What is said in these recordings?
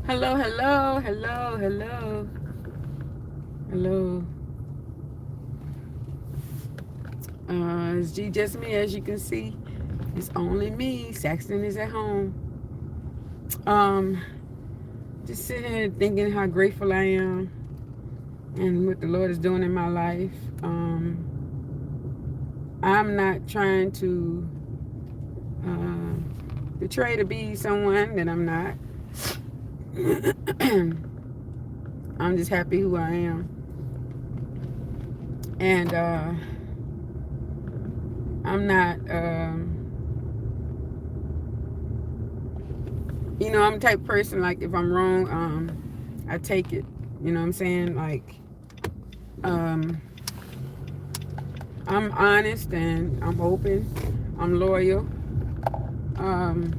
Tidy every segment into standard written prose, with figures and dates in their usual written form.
Hello, hello, hello, hello, hello. It's G just me, as you can see. It's only me. Saxton is at home. Um, just sitting here thinking how grateful I am and what the Lord is doing in my life. I'm not trying to try to be someone that I'm not. I'm just happy who I am. And I'm not, I'm the type of person, like, if I'm wrong, I take it. You know what I'm saying? Like, um, I'm honest and I'm open. I'm loyal. Um,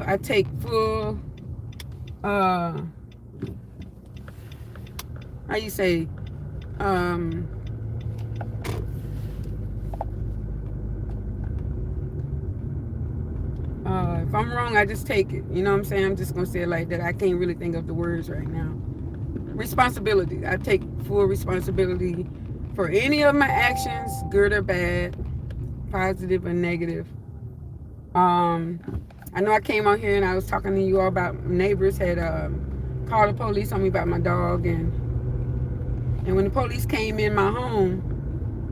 I take full, how you say, um, if I'm wrong, I just take it. You know what I'm saying? I'm just going to say it like that. I can't really think of the words right now. Responsibility. I take full responsibility for any of my actions, good or bad, positive or negative. I know I came out here and I was talking to you all about neighbors had called the police on me about my dog, and when the police came in my home,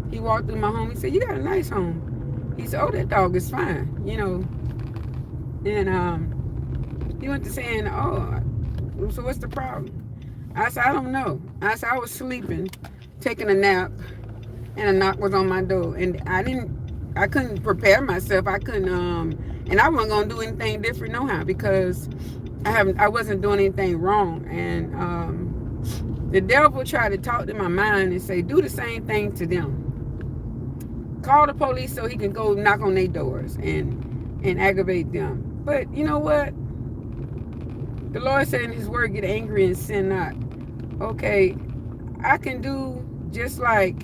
he walked through my home. He said, "You got a nice home." He said, "Oh, that dog is fine," And he went to saying, "Oh, so what's the problem?" I said, "I don't know." I said, "I was sleeping, taking a nap, and a knock was on my door, and I couldn't prepare myself. I couldn't, and I wasn't gonna do anything different no how, because I wasn't doing anything wrong." And the devil tried to talk to my mind and say, "Do the same thing to them. Call the police so he can go knock on their doors and aggravate them." But you know what? The Lord said in His Word, "Get angry and sin not." Okay, I can do just like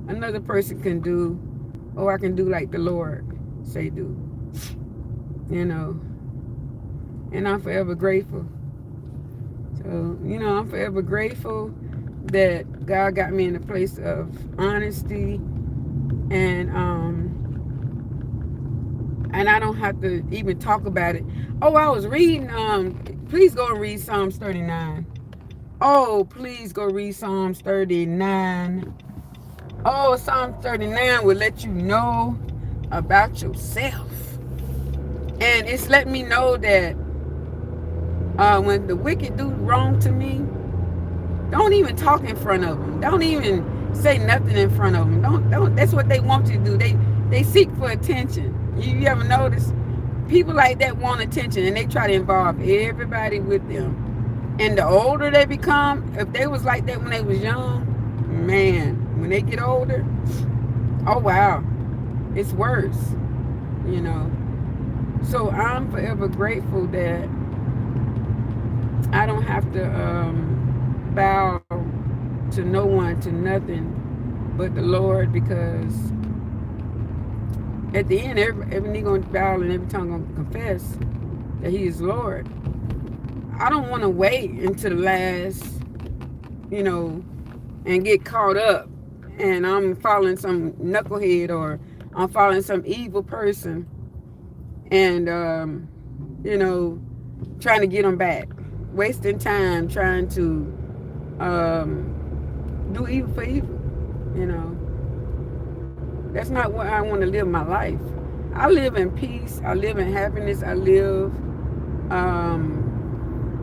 another person can do, or I can do like the Lord say do. And I'm forever grateful. So, I'm forever grateful that God got me in a place of honesty, and I don't have to even talk about it. Oh, I was reading, please go and read Psalms 39. Oh, please go read Psalms 39. Oh, Psalm 39 will let you know about yourself. And it's letting me know that when the wicked do wrong to me, don't even talk in front of them. Don't even say nothing in front of them. Don't. That's what they want you to do. They seek for attention. You ever notice? People like that want attention, and they try to involve everybody with them. And the older they become, if they was like that when they was young, man, when they get older, oh wow, it's worse. You know. So I'm forever grateful that I don't have to bow to no one, to nothing but the Lord, because at the end, every knee gonna bow and every tongue gonna confess that He is Lord. I don't want to wait until the last, and get caught up, and I'm following some knucklehead, or I'm following some evil person, and trying to get them back, wasting time trying to do evil for evil. That's not what I want to live my life. I live in peace. I live in happiness. I live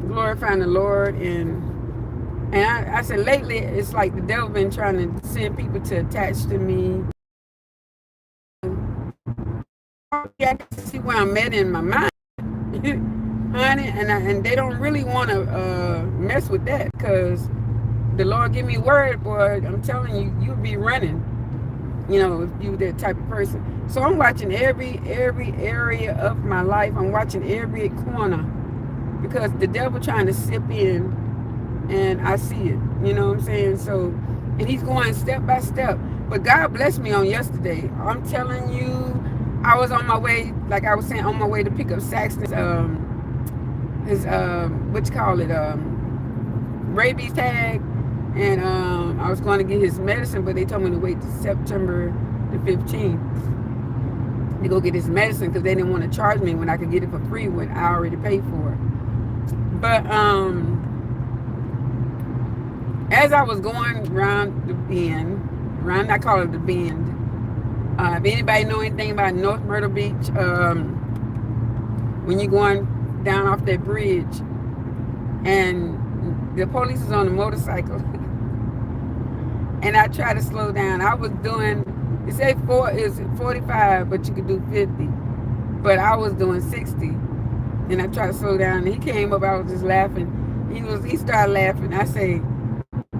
glorifying the Lord. And I said lately, it's like the devil been trying to send people to attach to me. I can see where I'm at in my mind, honey, and they don't really want to mess with that, because the Lord give me a word, boy. I'm telling you, you'll be running. If you that type of person. So I'm watching every area of my life. I'm watching every corner, because the devil trying to slip in, and I see it. You know what I'm saying? So, and he's going step by step. But God blessed me on yesterday. I'm telling you, I was on my way, like I was saying, on my way to pick up Saxton's his what you call it, rabies tag, and I was going to get his medicine, but they told me to wait till September the 15th to go get his medicine because they didn't want to charge me when I could get it for free when I already paid for it. But as I was going around the bend, I call it the bend. If anybody know anything about North Myrtle Beach, when you're going down off that bridge, and the police is on a motorcycle, and I try to slow down. I was doing, it said 45, but you could do 50, but I was doing 60, and I tried to slow down. And he came up, I was just laughing. He started laughing. I say,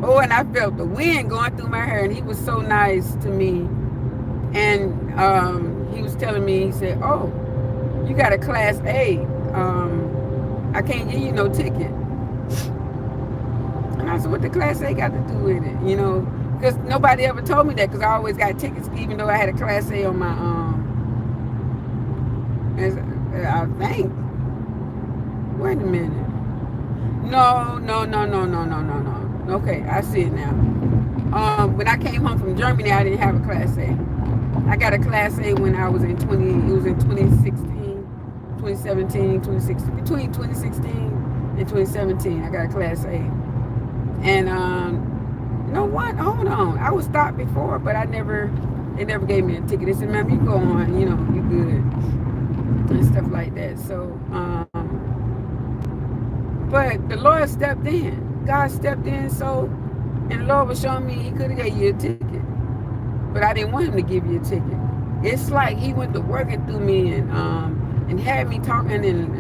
oh, and I felt the wind going through my hair, and he was so nice to me. And he was telling me, he said, oh, you got a Class A. I can't give you no ticket. And I said, what the Class A got to do with it? You know, because nobody ever told me that, because I always got tickets, even though I had a Class A on my, I think. Wait a minute. No. Okay, I see it now. When I came home from Germany, I didn't have a Class A. I got a Class A when I was in 2016, 2016, between 2016 and 2017, I got a Class A. And you know what? Hold on. I was stopped before, but they never gave me a ticket. They said, ma'am, you go on, you know, you good. And stuff like that. So, but the Lord stepped in. God stepped in, so, and the Lord was showing me he could have gave you a ticket. But I didn't want him to give you a ticket. It's like he went to working through me and had me talking, and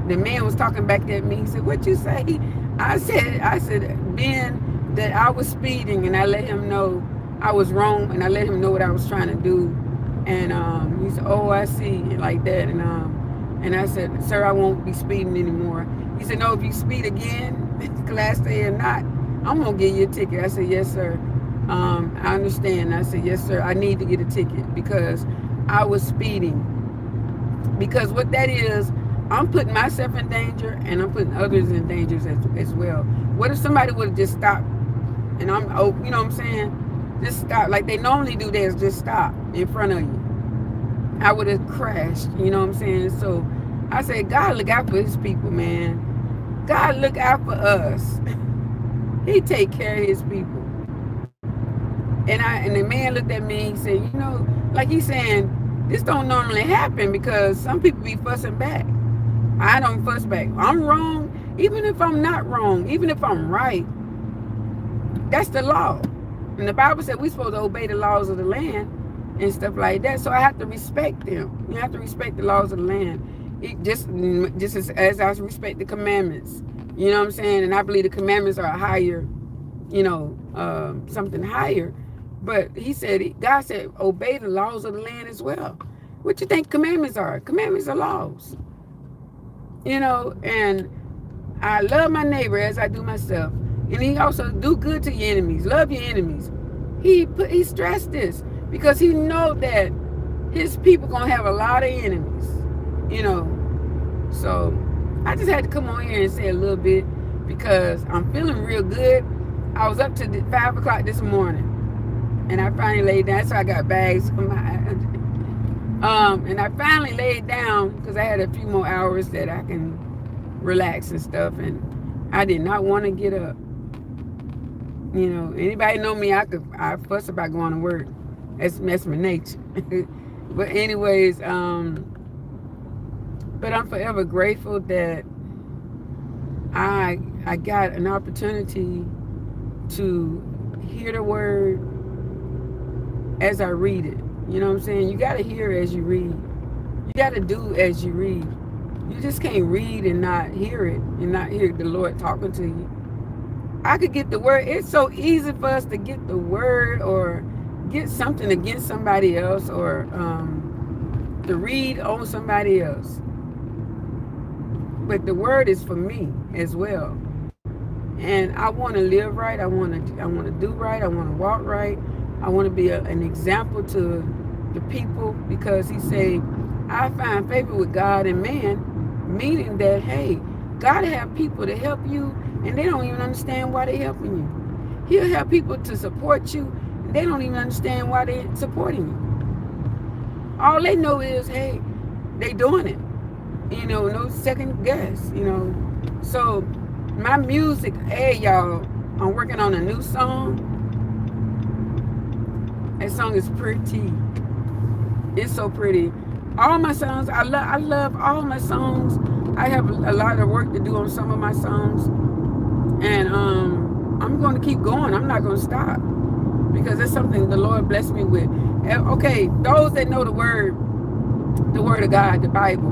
the man was talking back at me. He said, what you say? I said, being that I was speeding, and I let him know I was wrong, and I let him know what I was trying to do. And he said, oh, I see, like that. And I said, sir, I won't be speeding anymore. He said, no, if you speed again, Class A or not, I'm going to give you a ticket. I said, yes, sir. I understand. I said, yes, sir, I need to get a ticket because I was speeding. Because what that is, I'm putting myself in danger and I'm putting others in danger as well. What if somebody would have just stopped and you know what I'm saying? Just stop. Like they normally do, is just stop in front of you. I would have crashed, you know what I'm saying? So I said, God look out for his people, man. God look out for us. He take care of his people. And the man looked at me, he said, you know, like he's saying, this don't normally happen because some people be fussing back. I don't fuss back. I'm wrong, even if I'm not wrong, even if I'm right. That's the law. And the Bible said we're supposed to obey the laws of the land and stuff like that. So I have to respect them. You have to respect the laws of the land. Just as I respect the commandments. You know what I'm saying? And I believe the commandments are higher, you know, something higher. But God said, obey the laws of the land as well. What you think commandments are? Commandments are laws. You know, and I love my neighbor as I do myself. And he also do good to your enemies. Love your enemies. He stressed this because he know that his people going to have a lot of enemies. You know. So I just had to come on here and say a little bit because I'm feeling real good. I was up to 5 o'clock this morning. And I finally laid down, so I got bags for my and I finally laid down because I had a few more hours that I can relax and stuff, and I did not want to get up. You know, anybody know me, I fuss about going to work. That's my nature. But anyways, but I'm forever grateful that I got an opportunity to hear the word as I read it. You know what I'm saying? You got to hear as you read. You got to do as you read. You just can't read and not hear it and not hear the Lord talking to you. I could get the word. It's so easy for us to get the word or get something against somebody else or to read on somebody else. But the word is for me as well. And I want to live right. I want to do right. I want to walk right. I want to be an example to the people, because he said, I find favor with God and man, meaning that, hey, God have people to help you and they don't even understand why they're helping you. He'll have people to support you and they don't even understand why they're supporting you. All they know is, hey, they doing it. No second guess, So my music, hey y'all, I'm working on a new song. That song is pretty. It's so pretty. All my songs, I love all my songs. I have a lot of work to do on some of my songs. And I'm going to keep going. I'm not going to stop. Because it's something the Lord blessed me with. Okay, those that know the word of God, the Bible.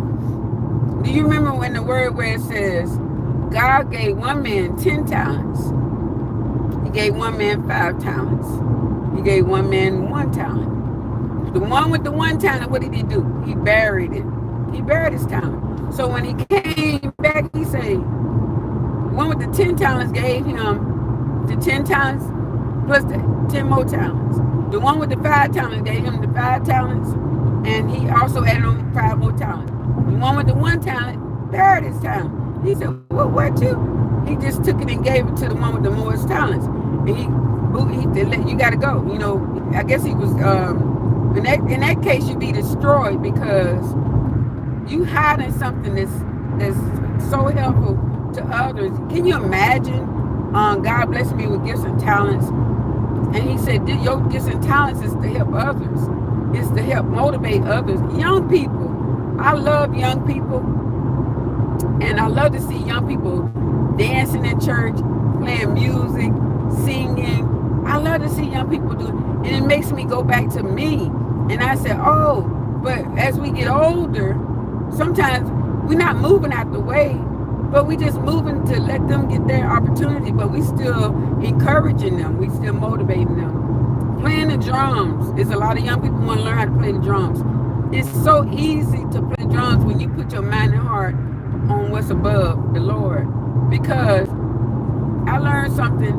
Do you remember when the word where it says, God gave one man 10 talents. He gave one man 5 talents. He gave one man 1 talent. The one with the 1 talent, what did he do? He buried it. He buried his talent. So when he came back, he said, the one with the 10 talents gave him the 10 talents plus the 10 more talents. The one with the 5 talents gave him the 5 talents, and he also added on 5 more talents. The one with the 1 talent buried his talent. He said, well, what you? He just took it and gave it to the one with the most talents. And he said, you got to go. I guess he was, in that case, you'd be destroyed because you hiding something that's so helpful to others. Can you imagine? God blessed me with gifts and talents. And he said, your gifts and talents is to help others. It's to help motivate others. Young people. I love young people. And I love to see young people dancing in church, playing music, singing. I love to see young people do it. And it makes me go back to me. And I said, oh, but as we get older, sometimes we're not moving out the way, but we just moving to let them get their opportunity, but we still encouraging them. We still motivating them. Playing the drums. There's a lot of young people who want to learn how to play the drums. It's so easy to play drums when you put your mind and heart on what's above the Lord. Because I learned something.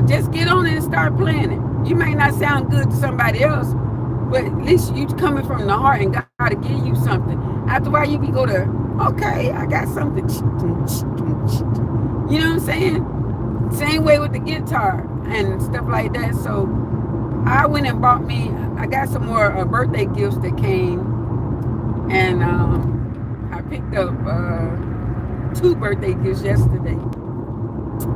Just get on it and start playing it. You may not sound good to somebody else, but at least you coming from the heart and God to give you something. After a while, you can go to, okay, I got something. You know what I'm saying? Same way with the guitar and stuff like that. So I went and bought me, I got some more birthday gifts that came. And I picked up 2 birthday gifts yesterday.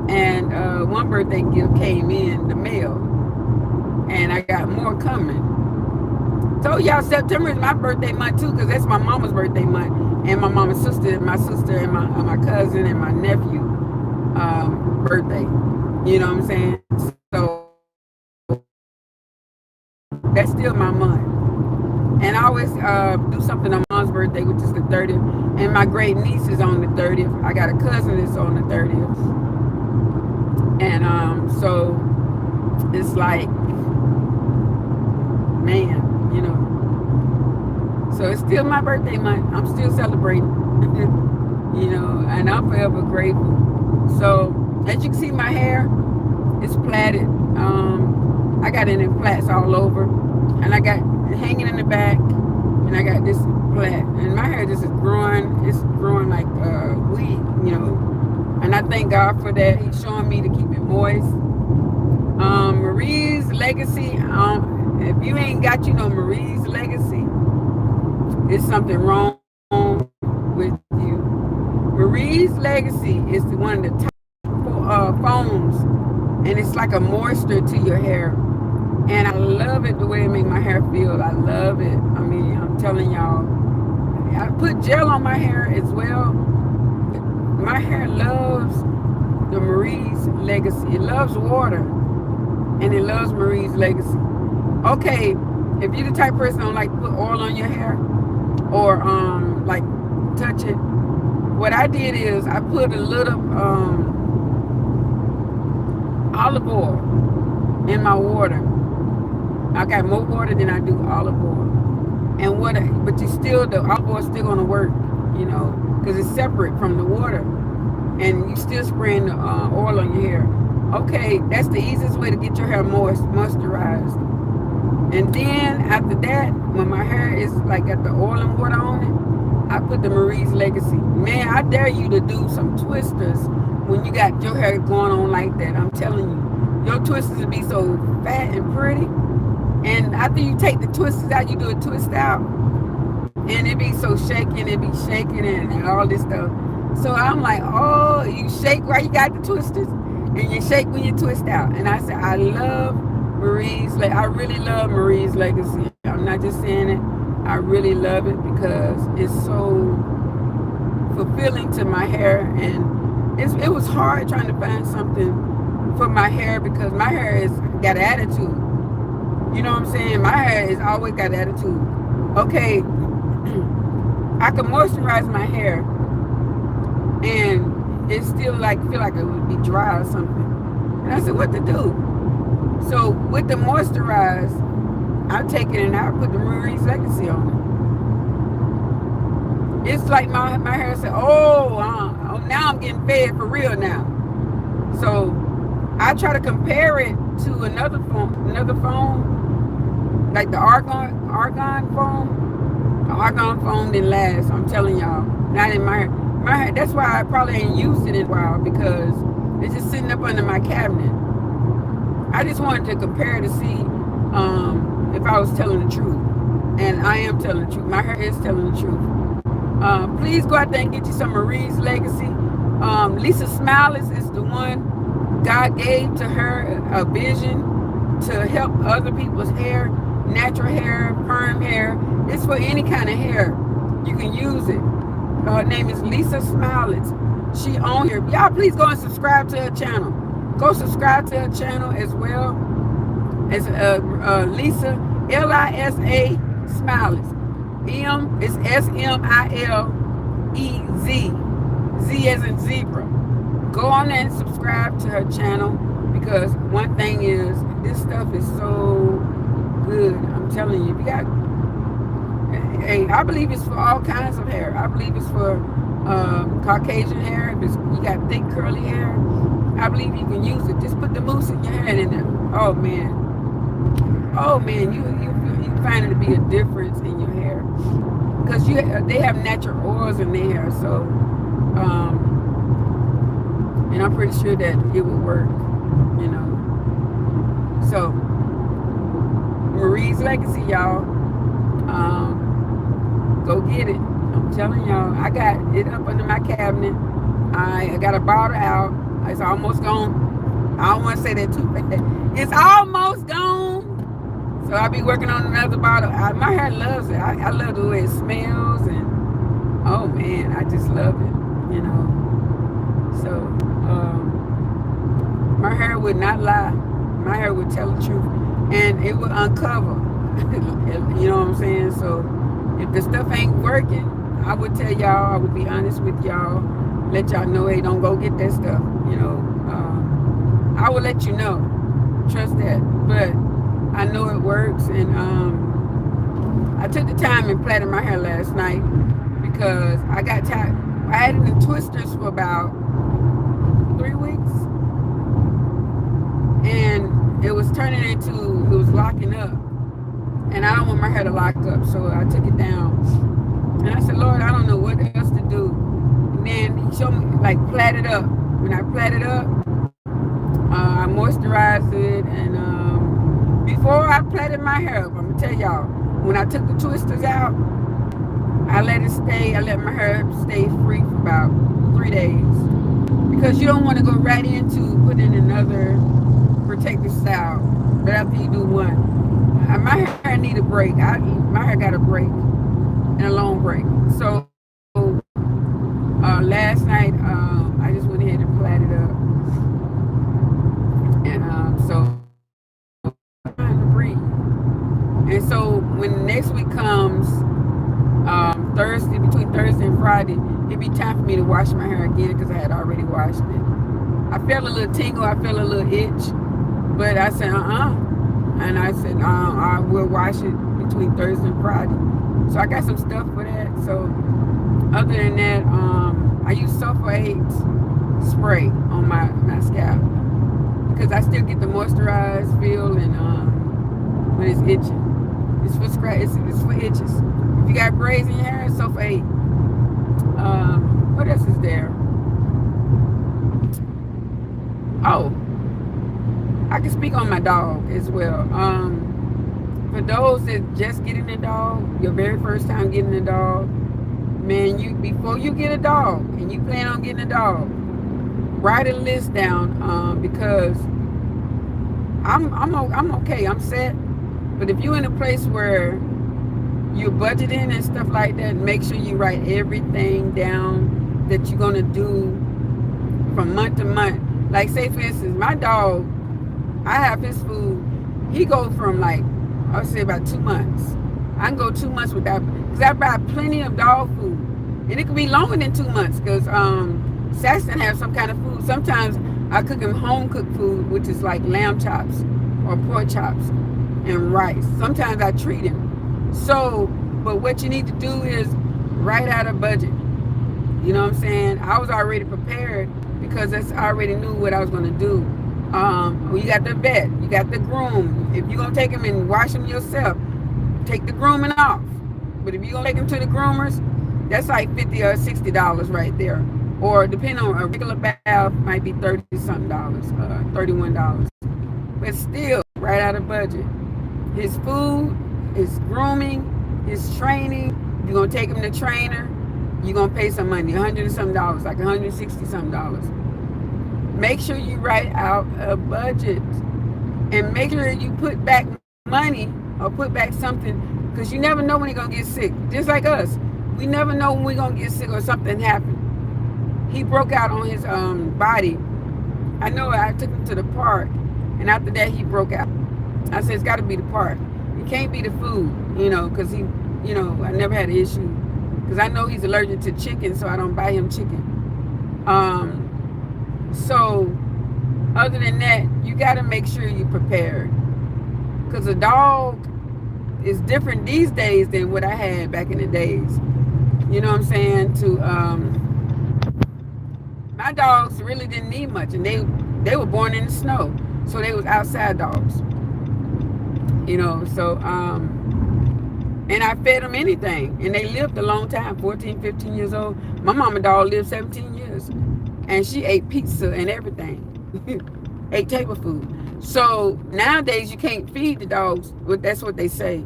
And 1 birthday gift came in the mail. And I got more coming. Told y'all September is my birthday month too, because that's my mama's birthday month, and my mama's sister, and my my cousin, and my nephew birthday. You know what I'm saying? So that's still my month. And I always do something on mom's birthday, which is the 30th, and my great niece is on the 30th. I got a cousin that's on the 30th, and so it's like, man. So it's still my birthday month. I'm still celebrating, and I'm forever grateful. So as you can see, my hair is plaited. I got it in plaits all over, and I got it hanging in the back, and I got this plait, and my hair just is growing. It's growing like weed, and I thank God for that. He's showing me to keep it moist. Marie's Legacy. If you ain't got, Marie's Legacy, it's something wrong with you. Marie's Legacy is one of the top foams, and it's like a moisture to your hair. And I love it the way it makes my hair feel. I love it. I mean, I'm telling y'all. I put gel on my hair as well. My hair loves the Marie's Legacy. It loves water, and it loves Marie's Legacy. Okay, if you're the type of person who don't like to put oil on your hair or like touch it, what I did is I put a little olive oil in my water. I got more water than I do olive oil. And but the olive oil is still gonna work, because it's separate from the water, and you still spraying the oil on your hair. Okay, that's the easiest way to get your hair moisturized. And then after that, when my hair is like got the oil and water on it, I put the Marie's Legacy. Man, I dare you to do some twisters when you got your hair going on like that. I'm telling you, your twisters will be so fat and pretty. And after you take the twisters out, you do a twist out, and it be so shaking, it be shaking and all this stuff. So I'm like, oh, you shake while you got the twisters, and you shake when you twist out. And I said, I love I really love Marie's Legacy. I'm not just saying it. I really love it because it's so fulfilling to my hair, and it was hard trying to find something for my hair because my hair is got attitude. You know what I'm saying? My hair is always got attitude. Okay, I can moisturize my hair, and it still like feel like it would be dry or something. And I said, what to do? So with the moisturize, I take it and I put the Marie's Legacy on it. It's like my hair said, oh, now I'm getting fed for real now. So I try to compare it to another foam, like the argan foam. The argan foam didn't last. I'm telling y'all, not in my hair. My hair. That's why I probably ain't used it in a while because it's just sitting up under my cabinet. I just wanted to compare to see if I was telling the truth. And I am telling the truth. My hair is telling the truth. Please go out there and get you some Marie's Legacy. Lisa Smiles is the one God gave to her a vision to help other people's hair, natural hair, perm hair. It's for any kind of hair. You can use it. Her name is Lisa Smiles. She on here. Y'all please go and subscribe to her channel. Go subscribe to her channel as well as Lisa, Lisa Smiles. M is Smilez. Z as in zebra. Go on there and subscribe to her channel because one thing is this stuff is so good. I'm telling you, if you got, hey, I believe it's for all kinds of hair. I believe it's for Caucasian hair. If you got thick curly hair, I believe you can use it. Just put the mousse in your hand in there. Oh man, you find it to be a difference in your hair because they have natural oils in their hair. So, and I'm pretty sure that it will work. You know. So, Marie's Legacy, y'all. Go get it. I'm telling y'all, I got it up under my cabinet. I got a bottle out. It's almost gone. I don't want to say that too fast. It's almost gone. So I'll be working on another bottle. My hair loves it. I love the way it smells, and oh man, I just love it. You know. So my hair would not lie. My hair would tell the truth, and it would uncover. You know what I'm saying? So if the stuff ain't working, I would tell y'all. I would be honest with y'all. Let y'all know, hey, don't go get that stuff. You know, I will let you know. Trust that. But I know it works, and I took the time and plaited my hair last night because I got tired. I had it in twisters for about 3 weeks, and it was locking up, and I don't want my hair to lock up, so I took it down. And I said, Lord, I don't know what else to do. And then he showed me, like, plait it up. When I plait it up, I moisturized it, and before I plaited my hair up, I'm gonna tell y'all, when I took the twisters out, I let my hair stay free for about 3 days. Because you don't want to go right into putting another protective style right after you do one. My hair need a break. My hair got a break and a long break. So last night I just went ahead and plaited it up, and so trying to breathe. And so when next week comes, Thursday, between Thursday and Friday, it'd be time for me to wash my hair again because I had already washed it. I felt a little tingle, I felt a little itch, but I said, and I said, I will wash it between Thursday and Friday. So I got some stuff for that. So other than that, I use sulfate spray on my scalp because I still get the moisturized feel, and when it's itching. It's for scratch. It's for itches. If you got braids in your hair, it's so for 8. What else is there? Oh, I can speak on my dog as well. For those that just getting a dog, your very first time getting a dog, man, you before you get a dog and you plan on getting a dog, write a list down, because I'm okay, I'm set. But if you're in a place where you're budgeting and stuff like that, make sure you write everything down that you're gonna do from month to month. Like say for instance, my dog, I have his food. He go from like I would say about 2 months. I can go 2 months without because I buy plenty of dog food, and it could be longer than 2 months because SAXTON has some kind of food. Sometimes I cook him home cooked food, which is like lamb chops or pork chops and rice. Sometimes I treat him. So, but what you need to do is write out a budget. You know what I'm saying? I was already prepared because I already knew what I was going to do. You got the vet, you got the groom. If you're going to take him and wash him yourself, take the grooming off. But if you're going to take him to the groomers, that's like $50 or $60 right there. Or depending on a regular bath, might be $30-something, $31. But still, right out of budget. His food, his grooming, his training. You're going to take him to trainer, you're going to pay some money, $100 and something, like $160 something. Make sure you write out a budget. And make sure you put back money or put back something, because you never know when you're going to get sick. Just like us. We never know when we're going to get sick or something happened. He broke out on his body. I know I took him to the park, and after that he broke out. I said, it's got to be the park. It can't be the food, because I never had an issue. Because I know he's allergic to chicken, so I don't buy him chicken. So, other than that, you got to make sure you're prepared. Because a dog is different these days than what I had back in the days. You know what I'm saying? My dogs really didn't need much, and they were born in the snow, so they was outside dogs. So and I fed them anything, and they lived a long time, 14, 15 years old. My mama dog lived 17 years, and she ate pizza and everything, ate table food. So nowadays you can't feed the dogs. That's what they say.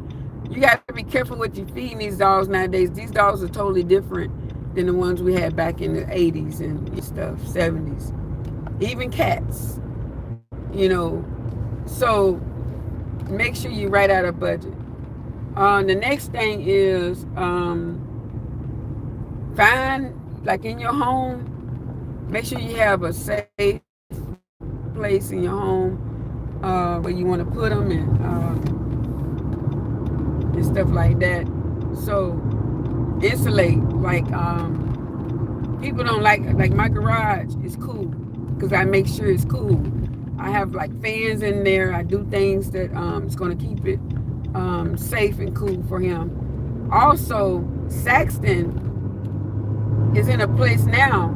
You got to be careful what you feeding these dogs nowadays. These dogs are totally different than the ones we had back in the 80s and stuff, 70s. Even cats, So make sure you write out a budget. The next thing is find, like in your home, make sure you have a safe place in your home where you want to put them and stuff like that. So insulate, like people don't like my garage is cool because I make sure it's cool. I have like fans in there. I do things that is going to keep it safe and cool for him. Also, SAXTON is in a place now.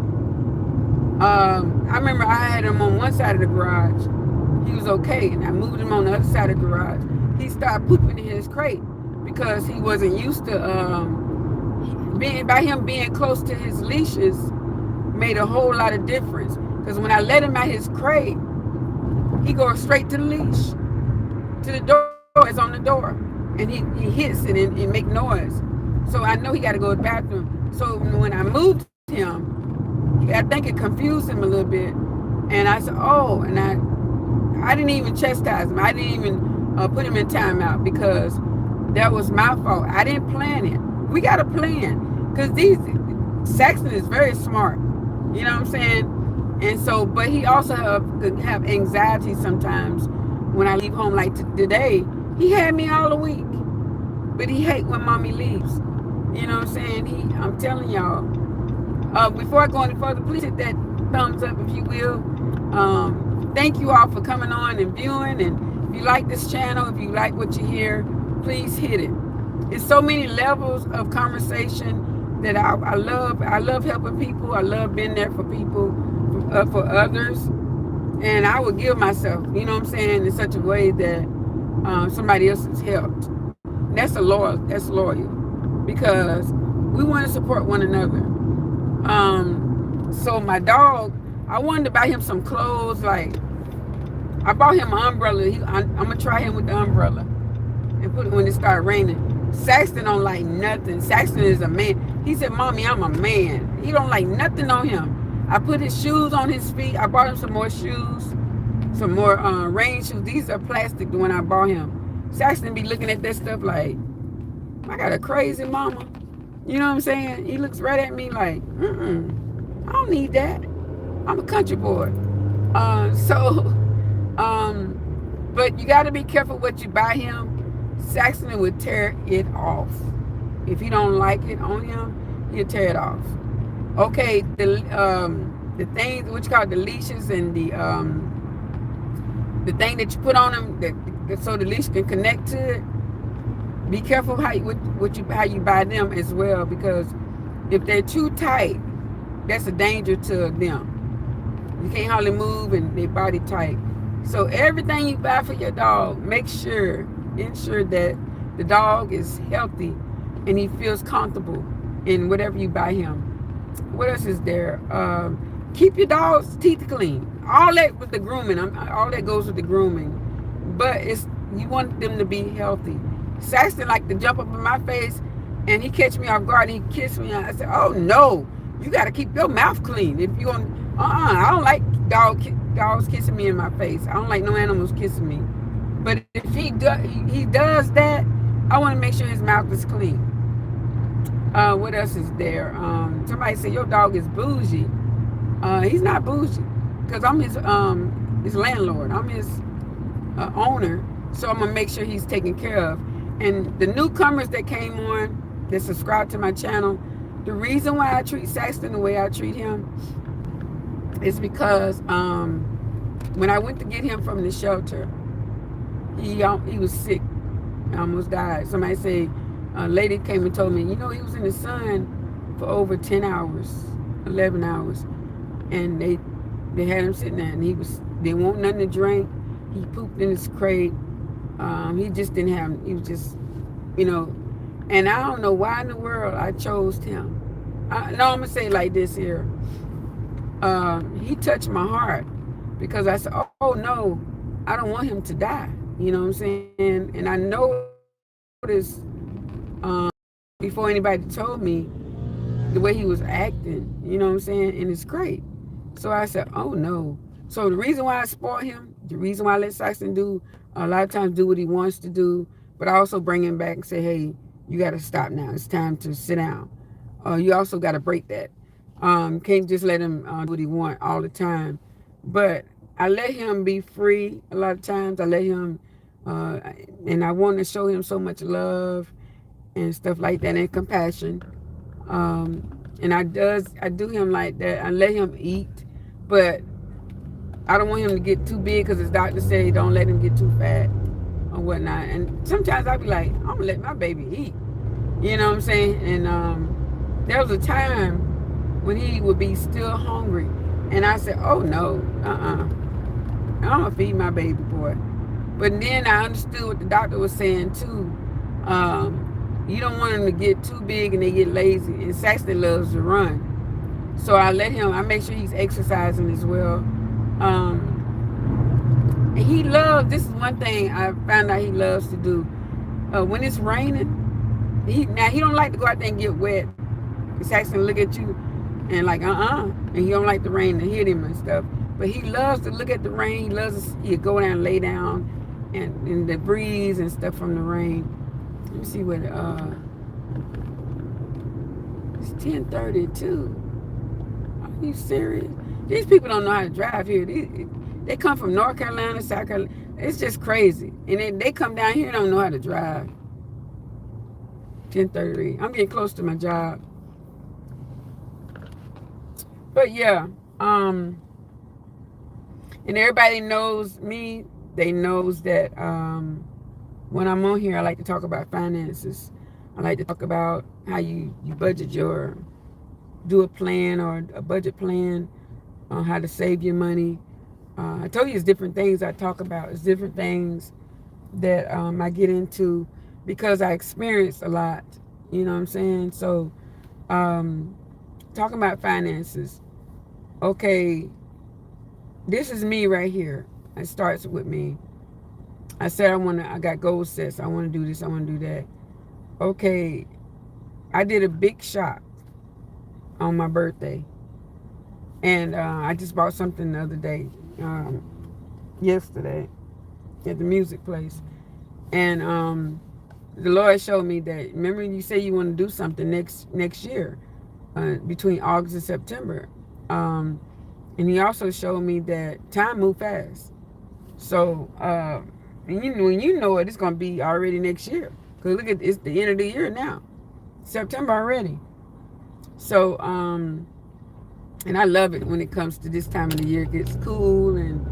I remember I had him on one side of the garage. He was okay, and I moved him on the other side of the garage. He started pooping in his crate because he wasn't used to him being close to his leashes made a whole lot of difference. Because when I let him out his crate, he goes straight to the leash, to the door. It's on the door, and he hits it and make noise. So I know he got to go to the bathroom. So when I moved him, I think it confused him a little bit. And I said, oh, and I didn't even chastise him. I didn't even put him in timeout because that was my fault. I didn't plan it. We got a plan because SAXTON is very smart. You know what I'm saying? And so, but he also have anxiety sometimes when I leave home. Like today, he had me all the week, but he hate when mommy leaves. You know what I'm saying? I'm telling y'all. Before I go any further, please hit that thumbs up if you will. Thank you all for coming on and viewing. And if you like this channel, if you like what you hear, please hit it. It's so many levels of conversation that I love. I love helping people. I love being there for people, for others. And I would give myself, you know what I'm saying, in such a way that somebody else's health. That's loyal because we want to support one another. So my dog, I wanted to buy him some clothes. Like I bought him an umbrella. I'm gonna try him with the umbrella and put it when it started raining. Saxton don't like nothing. Saxton is a man. He said, "Mommy, I'm a man." He don't like nothing on him. I put his shoes on his feet. I bought him some more shoes, some more rain shoes. These are plastic. The one I bought him. Saxton be looking at that stuff like, I got a crazy mama. You know what I'm saying? He looks right at me like, I don't need that. I'm a country boy. So, but you got to be careful what you buy him. Saxton would tear it off. If you don't like it on him, he'll tear it off. Okay, the things what you call the leashes and the thing that you put on him that so the leash can connect to it. Be careful how you buy them as well, because if they're too tight, that's a danger to them. You can't hardly move and their body tight. So everything you buy for your dog, ensure that the dog is healthy and he feels comfortable in whatever you buy him. What else is there? Keep your dog's teeth clean. All that with the grooming. All that goes with the grooming. But you want them to be healthy. Saxton like to jump up in my face and he catch me off guard and he kiss me. I said, "Oh no, you got to keep your mouth clean. If you want, I don't like dogs kissing me in my face. I don't like no animals kissing me. But if he does that, I want to make sure his mouth is clean." What else is there? Somebody said your dog is bougie. He's not bougie because I'm his landlord. I'm his owner, so I'm gonna make sure he's taken care of. And the newcomers that came on, that subscribe to my channel, the reason why I treat Saxton the way I treat him is because when I went to get him from the shelter, he was sick, almost died. Somebody said, a lady came and told me, he was in the sun for over 10 hours, 11 hours, and they had him sitting there, and they didn't want nothing to drink. He pooped in his crate. He just didn't have, he was just, and I don't know why in the world I chose him. I'm going to say it like this here. He touched my heart because I said, oh no, I don't want him to die. You know what I'm saying? And I noticed before anybody told me the way he was acting, you know what I'm saying, in his crate. So I said, oh no. So the reason why I spoil him, the reason why I let Saxton do a lot of times do what he wants to do, but I also bring him back and say, hey, you got to stop now. It's time to sit down. You also got to break that. Can't just let him do what he want all the time. But I let him be free a lot of times. I let him, and I want to show him so much love and stuff like that and compassion. And I do him like that. I let him eat, but I don't want him to get too big because his doctor said don't let him get too fat or whatnot. And sometimes I be like, I'm gonna let my baby eat. You know what I'm saying? And there was a time when he would be still hungry, and I said, oh no, I'm gonna feed my baby boy. But then I understood what the doctor was saying too. You don't want him to get too big and they get lazy. And Saxton loves to run, so I make sure he's exercising as well. And he loves, this is one thing I found out he loves to do. When it's raining, he don't like to go out there and get wet. Saxton look at you and like, and he don't like the rain to hit him and stuff. But he loves to look at the rain. He'll go down and lay down and in the breeze and stuff from the rain. Let me see what, it's 10:32. Are you serious? These people don't know how to drive here. They come from North Carolina, South Carolina. It's just crazy. And then they come down here and don't know how to drive. 10:30. I'm getting close to my job. But yeah, and everybody knows me. They knows that when I'm on here, I like to talk about finances. I like to talk about how you budget do a plan or a budget plan on how to save your money. I told you it's different things I talk about. It's different things that I get into because I experienced a lot. You know what I'm saying? So, um, talking about finances. Okay, this is me right here. It starts with me. I said I got goal sets. I want to do this. I want to do that. Okay, I did a big shop on my birthday, and I just bought something the other day, yesterday, at the music place, and the Lord showed me that. Remember, you say you want to do something next year, between August and September, um, and He also showed me that time moved fast. So, and when you know it, it's gonna be already next year. Cause look at it's the end of the year now, September already. So, and I love it when it comes to this time of the year. It gets cool and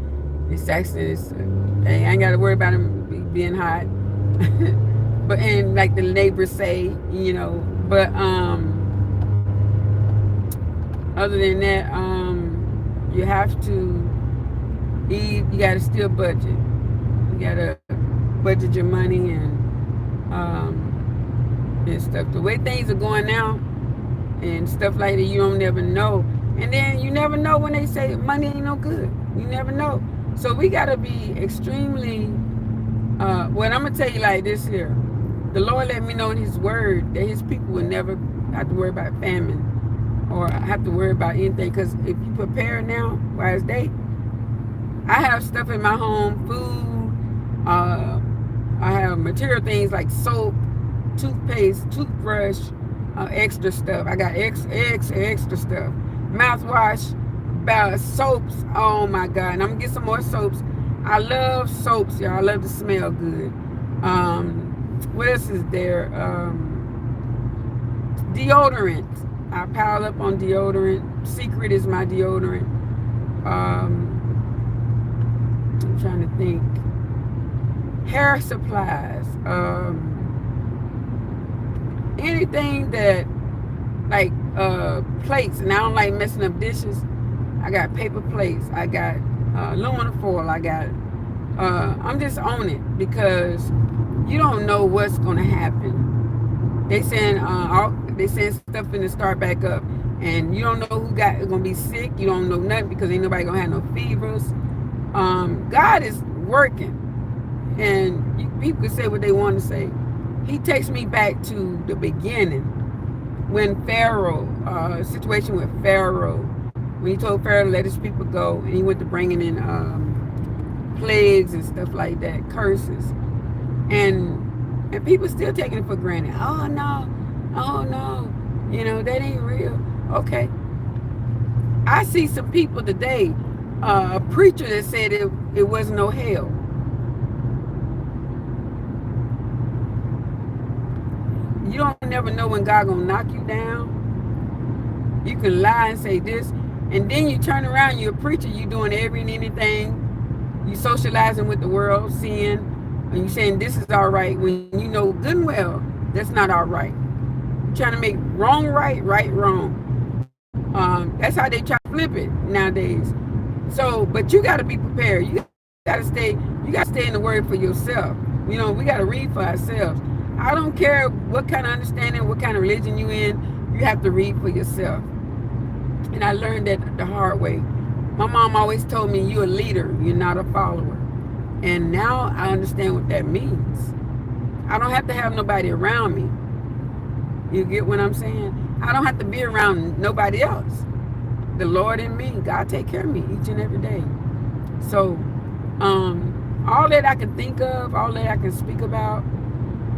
it's actually hey, I ain't got to worry about them being hot. But and like the neighbors say, But other than that, you have to eat. You got to still budget. You got to budget your money and stuff. The way things are going now and stuff like that, you don't never know. And then you never know when they say money ain't no good. You never know. So we got to be extremely, well, I'm going to tell you like this here. The Lord let me know in His Word that His people will never have to worry about famine or have to worry about anything. Because if you prepare now, wise day, I have stuff in my home, food. I have material things like soap, toothpaste, toothbrush, extra stuff. I got extra stuff. Mouthwash, about soaps. Oh my God! And I'm gonna get some more soaps. I love soaps, y'all. I love to smell good. What else is there? Deodorant. I pile up on deodorant. Secret is my deodorant. I'm trying to think. Hair supplies. Anything that like plates, and I don't like messing up dishes. I got paper plates. I got aluminum foil. I got. I'm just on it because you don't know what's gonna happen. They saying stuff finna start back up, and you don't know who gonna be sick. You don't know nothing because ain't nobody gonna have no fevers. God is working, and people can say what they want to say. He takes me back to the beginning when Pharaoh, situation with Pharaoh, when he told Pharaoh to let his people go, and he went to bringing in plagues and stuff like that, curses, and people still taking it for granted. Oh no, that ain't real. Okay, I see some people today, a preacher that said it wasn't no hell. You don't never know when God gonna knock you down. You can lie and say this, and then you turn around, you're a preacher, you doing every and anything. You socializing with the world, seeing, and you saying this is all right when you know good and well that's not all right. You're trying to make wrong right, right wrong. That's how they try to flip it nowadays. So, but you got to be prepared. You got to stay. You got to stay in the Word for yourself. We got to read for ourselves. I don't care what kind of understanding, what kind of religion you in. You have to read for yourself. And I learned that the hard way. My mom always told me, you're a leader, you're not a follower. And now I understand what that means. I don't have to have nobody around me. You get what I'm saying? I don't have to be around nobody else. The Lord and me, God take care of me each and every day. So, all that I can think of, all that I can speak about,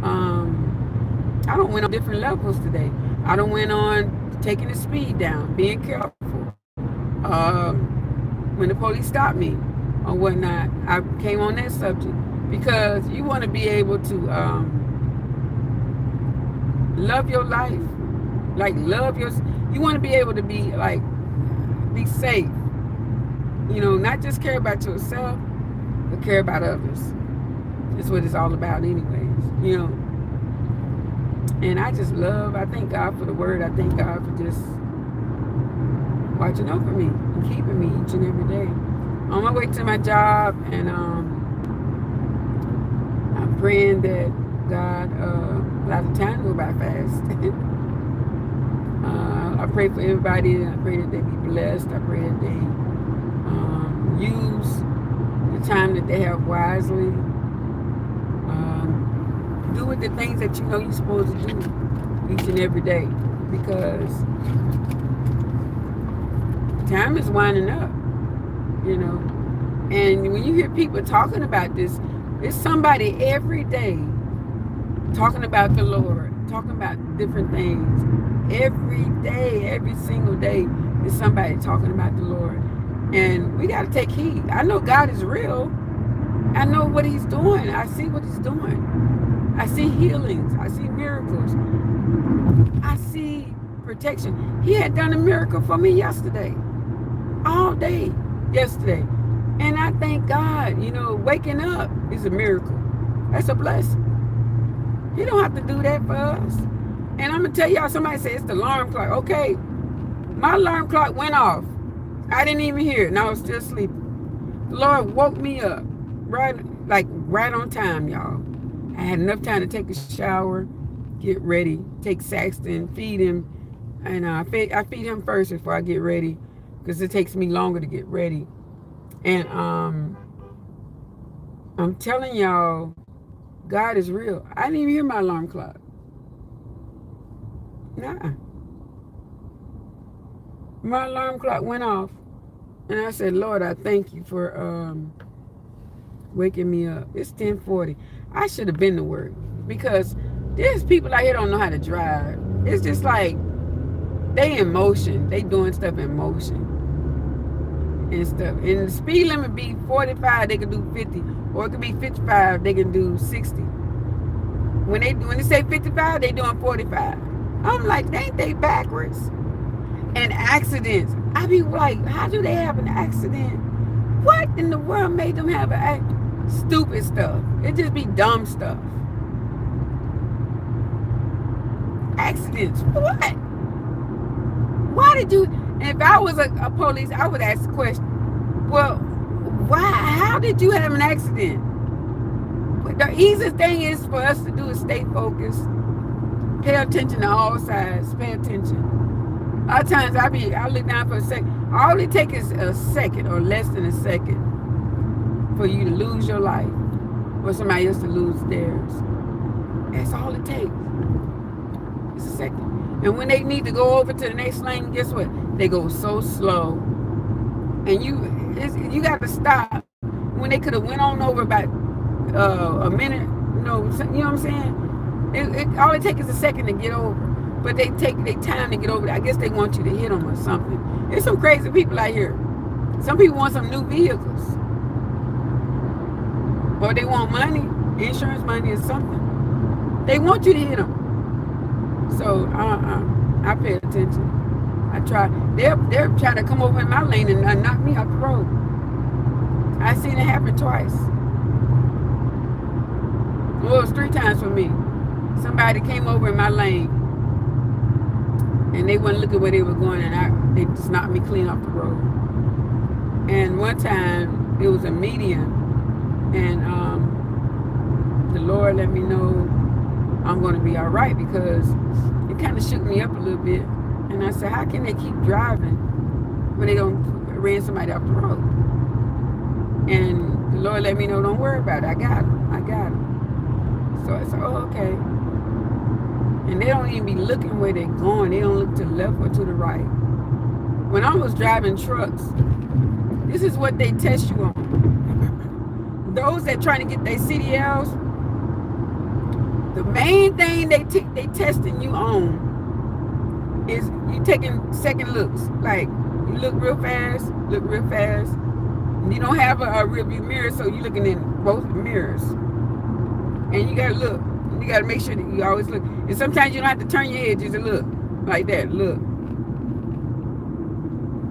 I don't went on different levels today. I don't went on taking the speed down, being careful. When the police stopped me or whatnot, I came on that subject because you want to be able to love your life, like you want to be able to be like, be safe, not just care about yourself, but care about others. That's what it's all about anyways. And I thank God for the Word. I thank God for just watching over me and keeping me each and every day. On my way to my job, and praying that God, a lot of time go by fast. I pray for everybody. I pray that they be blessed. I pray that they use the time that they have wisely. Do with the things that you know you're supposed to do each and every day, because time is winding up, you know. And when you hear people talking about this, it's somebody every day talking about the Lord, talking about different things. Every day, every single day, is somebody talking about the Lord. And we got to take heed. I know God is real. I know what he's doing. I see what he's doing. I see healings. I see miracles. I see protection. He had done a miracle for me yesterday. All day yesterday. And I thank God, you know, waking up is a miracle. That's a blessing. He don't have to do that for us. And I'm going to tell y'all, somebody said it's the alarm clock. Okay, my alarm clock went off. I didn't even hear it, and I was still sleeping. The Lord woke me up right on time, y'all. I had enough time to take a shower, get ready, take SAXTON, feed him. And I feed him first before I get ready, because it takes me longer to get ready. And I'm telling y'all, God is real. I didn't even hear my alarm clock. Nah. My alarm clock went off. And I said, Lord, I thank you for waking me up. It's 10:40. I should have been to work, because there's people out here don't know how to drive. It's just like they in motion. They doing stuff in motion and stuff. And the speed limit be 45, they can do 50. Or it could be 55, they can do 60. When they say 55, they doing 45. I'm like, ain't they backwards? And accidents. I be like, how do they have an accident? What in the world made them have an accident? Stupid stuff. It just be dumb stuff. Accidents. What? Why did you? And if I was a police, I would ask the question, well, why? How did you have an accident? The easiest thing is for us to do is stay focused. Pay attention to all sides. Pay attention. A lot of times I look down for a second. All it takes is a second or less than a second for you to lose your life, or somebody else to lose theirs. That's all it takes. It's a second. And when they need to go over to the next lane, guess what? They go so slow. And you got to stop. When they could have went on over about a minute, you know what I'm saying? All it takes is a second to get over. But they take their time to get over there. I guess they want you to hit them or something. There's some crazy people out here. Some people want some new vehicles. Or they want money, insurance money or something. They want you to hit them. So I pay attention. I try. They're trying to come over in my lane and knock me off the road. I seen it happen twice. Well, it was 3 times for me. Somebody came over in my lane, and they wouldn't look at where they were going, and they just knocked me clean off the road. And one time, it was a median, and the Lord let me know I'm going to be all right, because it kind of shook me up a little bit. And I said, how can they keep driving when they don't ran somebody off the road? And the Lord let me know, don't worry about it. I got it. So I said, oh, okay. And they don't even be looking where they're going. They don't look to the left or to the right. When I was driving trucks, this is what they test you on. Those that trying to get their CDLs, the main thing they testing you on is you taking second looks. Like, you look real fast. And you don't have a rear view mirror, so you're looking in both mirrors. And you gotta look. You gotta make sure that you always look. And sometimes you don't have to turn your head, just to look. Like that, look.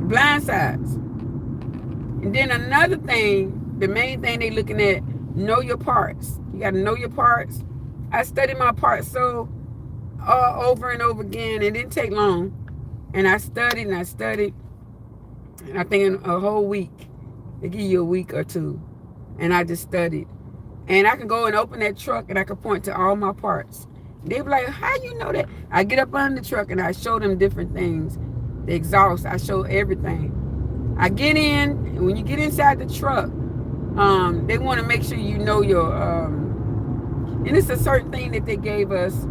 Blind sides. And then another thing, the main thing they looking at, know your parts. You gotta know your parts. I studied my parts so over and over again. It didn't take long. And I studied. And I think in a whole week. They give you a week or two. And I just studied. And I can go and open that truck and I can point to all my parts. They be like, how you know that? I get up on the truck and I show them different things. The exhaust, I show everything. I get in, and when you get inside the truck, they want to make sure you know your, and it's a certain thing that they gave us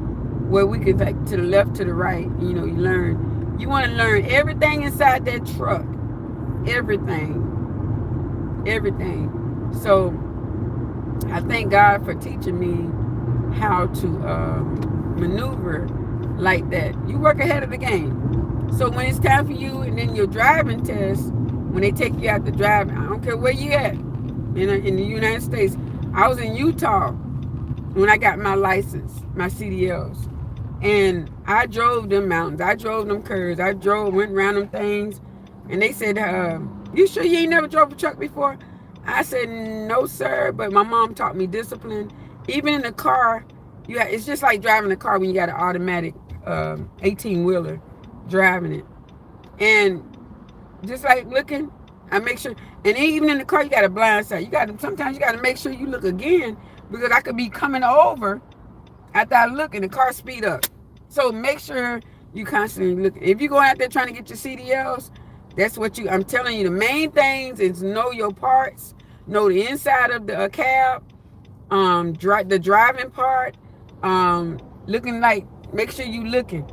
where we could, like, to the left, to the right, you know, you learn. You want to learn everything inside that truck. Everything. Everything. So I thank God for teaching me how to maneuver like that. You work ahead of the game. So when it's time for you, and then your driving test, when they take you out to drive, I don't care where you at in the United States. I was in Utah when I got my license, my CDLs, and I drove them mountains. I drove them curves. Went around them things, and they said, "You sure you ain't never drove a truck before?" I said, "No, sir," but my mom taught me discipline. Even in the car, it's just like driving a car when you got an automatic 18-wheeler driving it. And just like looking, I make sure, and even in the car, you got a blind side. Sometimes you got to make sure you look again, because I could be coming over after I look and the car speed up. So make sure you constantly look. If you're going out there trying to get your CDLs, that's what I'm telling you. The main things is know your parts, know the inside of the cab, the driving part, looking like, make sure you looking.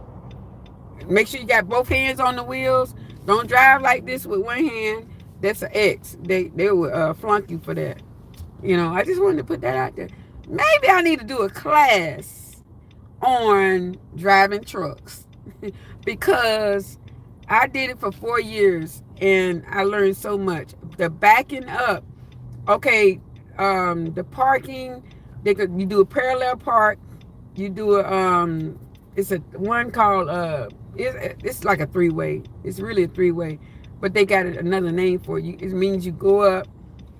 Make sure you got both hands on the wheels. Don't drive like this with one hand. That's an X. They will flunk you for that. You know, I just wanted to put that out there. Maybe I need to do a class on driving trucks because I did it for 4 years and I learned so much. The backing up, okay, the parking, you do a parallel park, you do it's a one called it's like a three-way. It's really a three-way, but they got another name for it. It means you go up,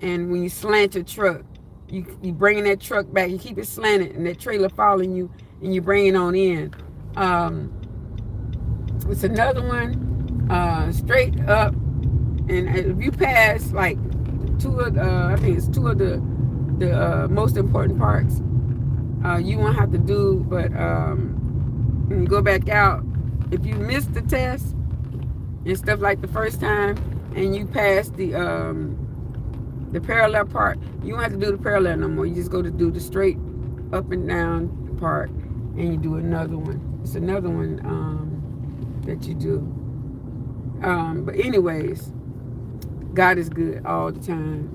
and when you slant your truck, you bringing that truck back. You keep it slanted, and that trailer following you, and you bring it on in. It's another one, straight up, and if you pass like I think it's two of the most important parts, you won't have to do. But when you go back out, if you miss the test and stuff like the first time, and you pass the parallel part, you don't have to do the parallel no more. You just go to do the straight up and down part, and you do another one. It's another one that you do. But anyways, God is good all the time.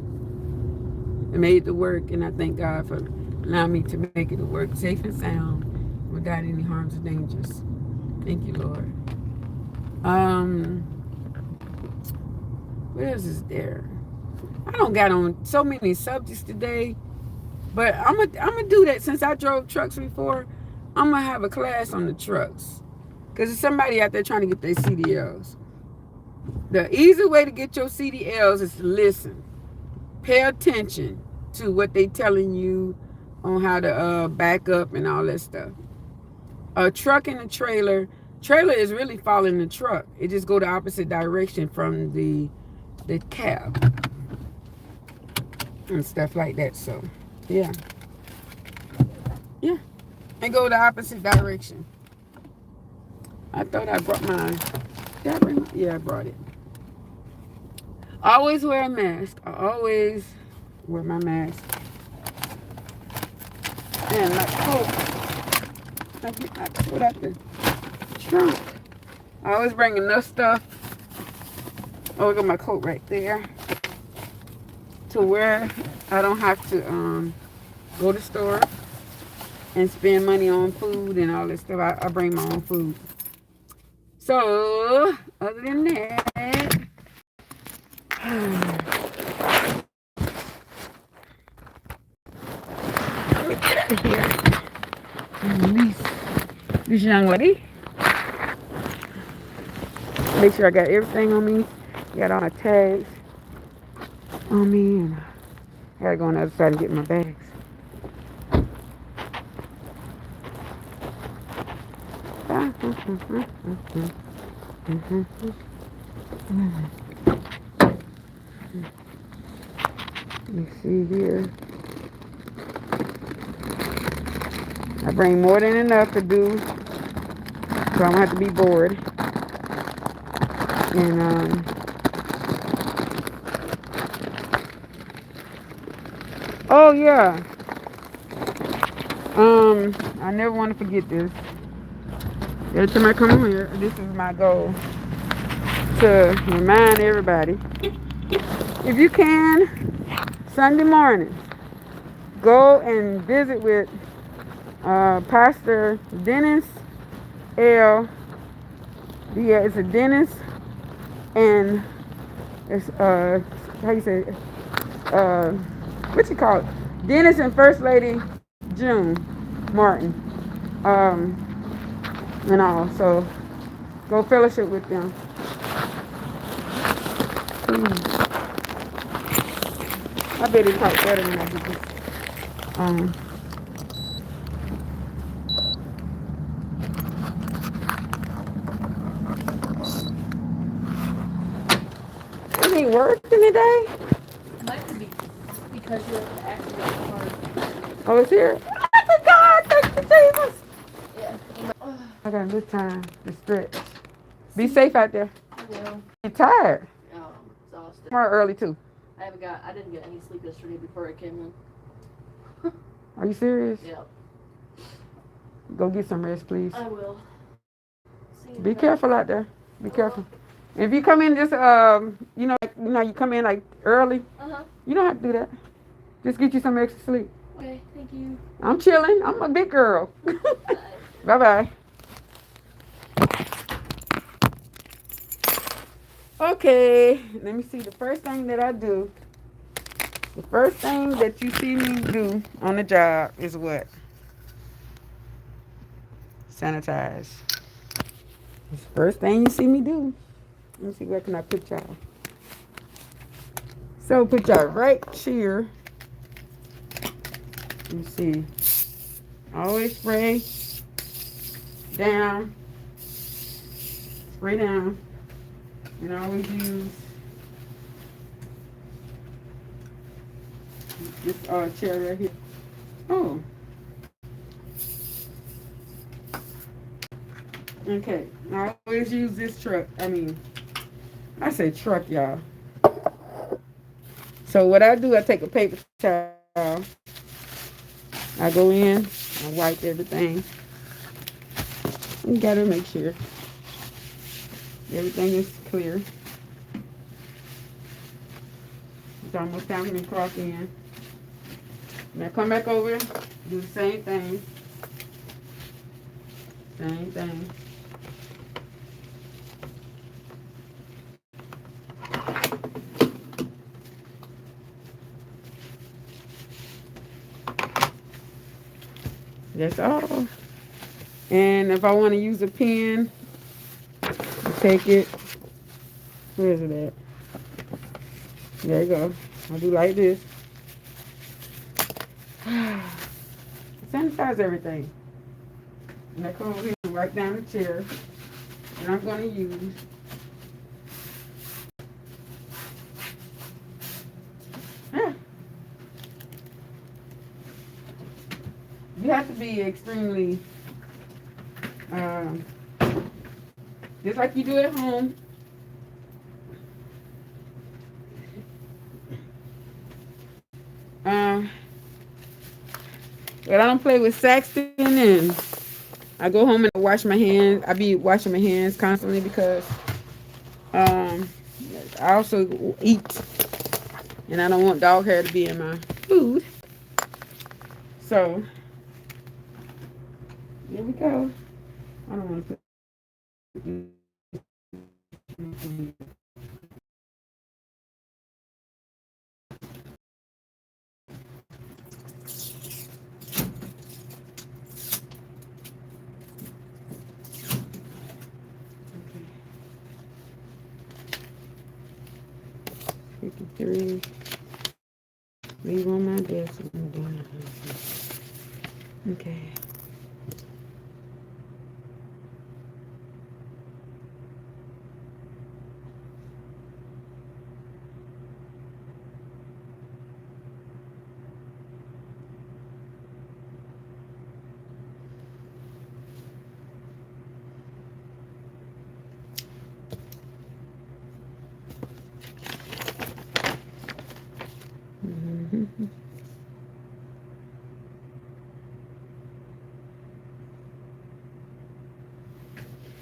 I made it work, and I thank God for allowing me to make it work safe and sound without any harms or dangers. Thank you, Lord. What else is there? I don't got on so many subjects today, but I'm gonna do that. Since I drove trucks before, I'm gonna have a class on the trucks, because there's somebody out there trying to get their CDLs. The easy way to get your CDLs is to listen, pay attention to what they telling you on how to back up and all that stuff. A truck and a trailer is really following the truck. It just go the opposite direction from the cab and stuff like that. So yeah, and go the opposite direction. I thought I brought mine. Did I bring mine? Yeah, I brought it. Always wear a mask. I always wear my mask. And my coat. I put out the trunk. I always bring enough stuff. Oh, look at my coat right there. To where I don't have to go to the store and spend money on food and all that stuff. I bring my own food. So, other than that, let me get out of here. Release this young lady. Make sure I got everything on me. Got all my tags on me, and I gotta go on the other side and get my bags. Let me see here. I bring more than enough to do, so I don't have to be bored. And oh yeah, I never want to forget this. Every time I come here, this is my goal to remind everybody. If you can, Sunday morning, go and visit with Pastor Dennis L. Yeah, it's a Dennis and it's how you say it? uh what you call it? Dennis and First Lady June Martin. And all. So go fellowship with them. I bet it talk better when I do this. Um you ain't working today? Might be because you're at the accident part. Oh, it's here? Oh, God, thank you, Jesus. Yeah. I got a good time to stretch. Be safe out there. I will. You're tired. I'm exhausted. Tomorrow early, too. I didn't get any sleep yesterday before I came in. Are you serious? Yeah. Go get some rest, please. I will. Be careful out there. Be careful. If you come in just you come in like early. You don't have to do that. Just get you some extra sleep. Okay, thank you. I'm chilling. I'm a big girl. Bye bye. Okay, let me see. The first thing that I do. The first thing that you see me do on the job is what? Sanitize. It's the first thing you see me do. Let me see, where can I put y'all? So put y'all right here. Let me see. Always spray down. Spray down. And always use this chair right here. Oh. Okay. I always use this truck. I say truck, y'all. So what I do, I take a paper towel. I go in, I wipe everything. You gotta make sure everything is clear. It's almost time for me to clock in. And I come back over, do the same thing. Same thing. That's all. And if I want to use a pen, I take it. Where is it at? There you go. I'll do like this. Sanitize everything. And I come over here and wipe down the chair. And I'm going to use you have to be extremely just like you do at home. But I don't play with SAXTON, and I go home and wash my hands. I be washing my hands constantly because I also eat, and I don't want dog hair to be in my food. So here we go. I don't want to put three. Leave on my desk. Okay.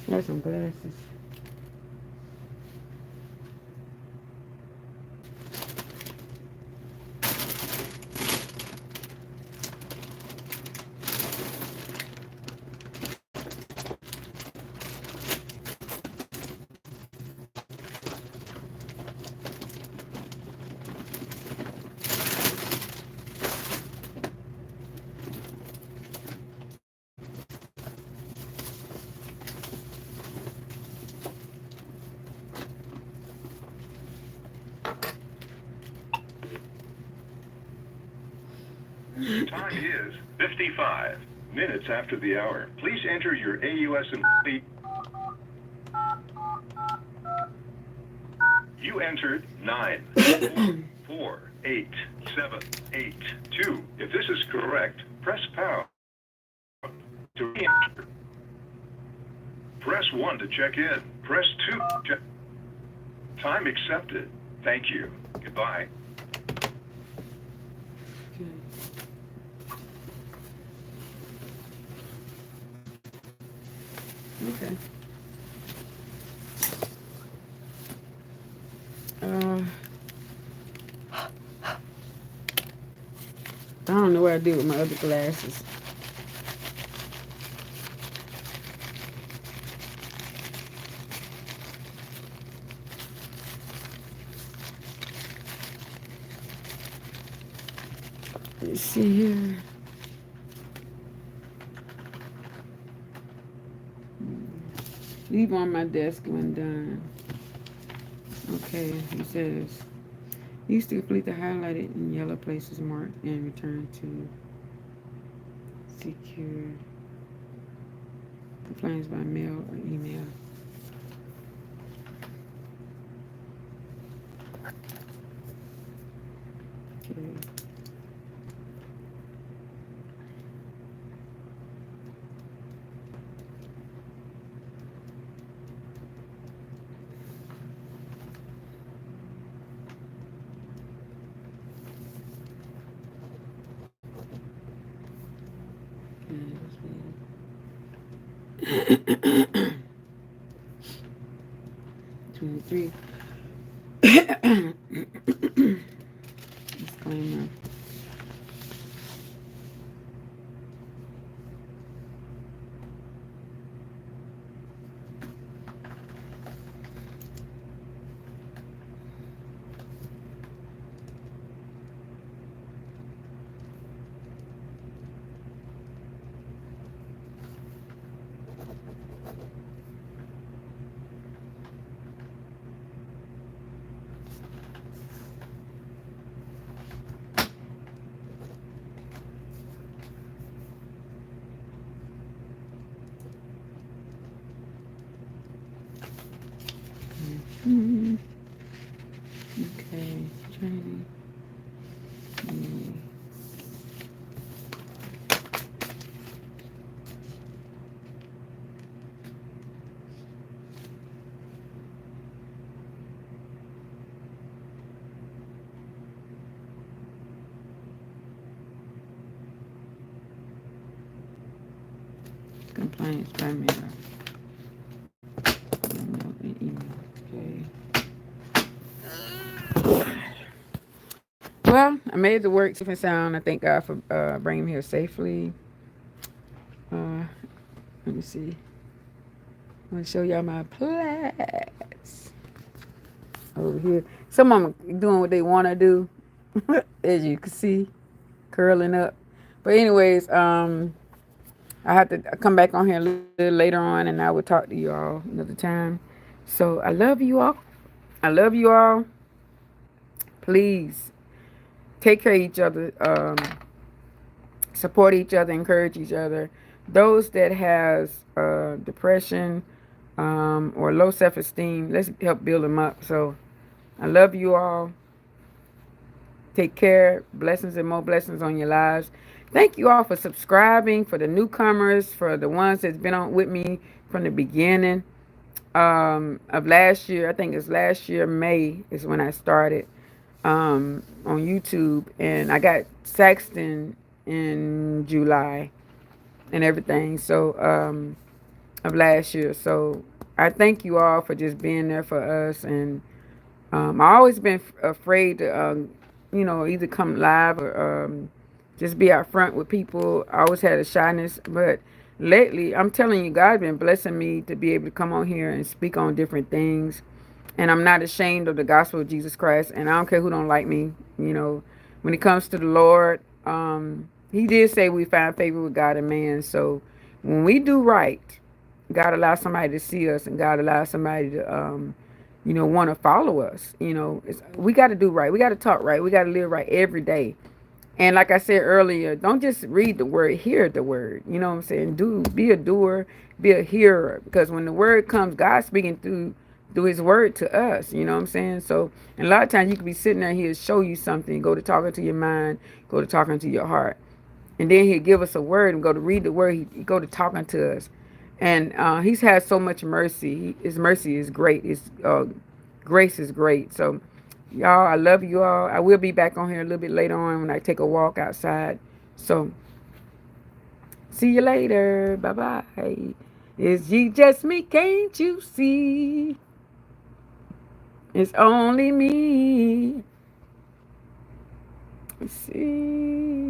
There's some glasses. Time is 55 minutes after the hour. Please enter your AUS and you entered 9487882. If this is correct, press pound to re-enter. Press 1 to check in. Press 2 to check. Time accepted. Thank you. Goodbye. Okay. Uh, I don't know what I did with my other glasses. Let's see here. Leave on my desk when done. Okay, he says, use to complete the highlighted in yellow places marked and return to secure complaints by mail or email. Okay. Okay. 23. Disclaimer. Mm-hmm. Okay. Training. Compliance by mail. Well, I made the work safe and sound. I thank God for bringing me here safely. Uh, let me see. I'm gonna show y'all my plats over here. Some of them doing what they want to do, as you can see, curling up. But anyways, I have to come back on here a little later on, and I will talk to you all another time. So I love you all. I love you all. Please take care of each other. Support each other, encourage each other. Those that has depression or low self-esteem, let's help build them up. So I love you all. Take care. Blessings and more blessings on your lives. Thank you all for subscribing, for the newcomers, for the ones that's been on with me from the beginning of last year. I think it's last year, May is when I started. on YouTube, and I got SAXTON in July and everything. So of last year. So I thank you all for just being there for us. And I always been afraid to, either come live or just be out front with people. I always had a shyness, but lately, I'm telling you, God been blessing me to be able to come on here and speak on different things. And I'm not ashamed of the gospel of Jesus Christ. And I don't care who don't like me. When it comes to the Lord, He did say we find favor with God and man. So when we do right, God allows somebody to see us, and God allows somebody to, want to follow us. We got to do right. We got to talk right. We got to live right every day. And like I said earlier, don't just read the word, hear the word. You know what I'm saying? Be a doer, be a hearer. Because when the word comes, God's speaking through his word to us. You know what I'm saying? So, and a lot of times you could be sitting there, he'll show you something, go to talking to your mind, go to talking to your heart. And then he'll give us a word and go to read the word, he go to talking to us. And he's had so much mercy. His mercy is great. His grace is great. So, y'all, I love you all. I will be back on here a little bit later on when I take a walk outside. So, see you later. Bye bye. Is ye just me? Can't you see? It's only me. See.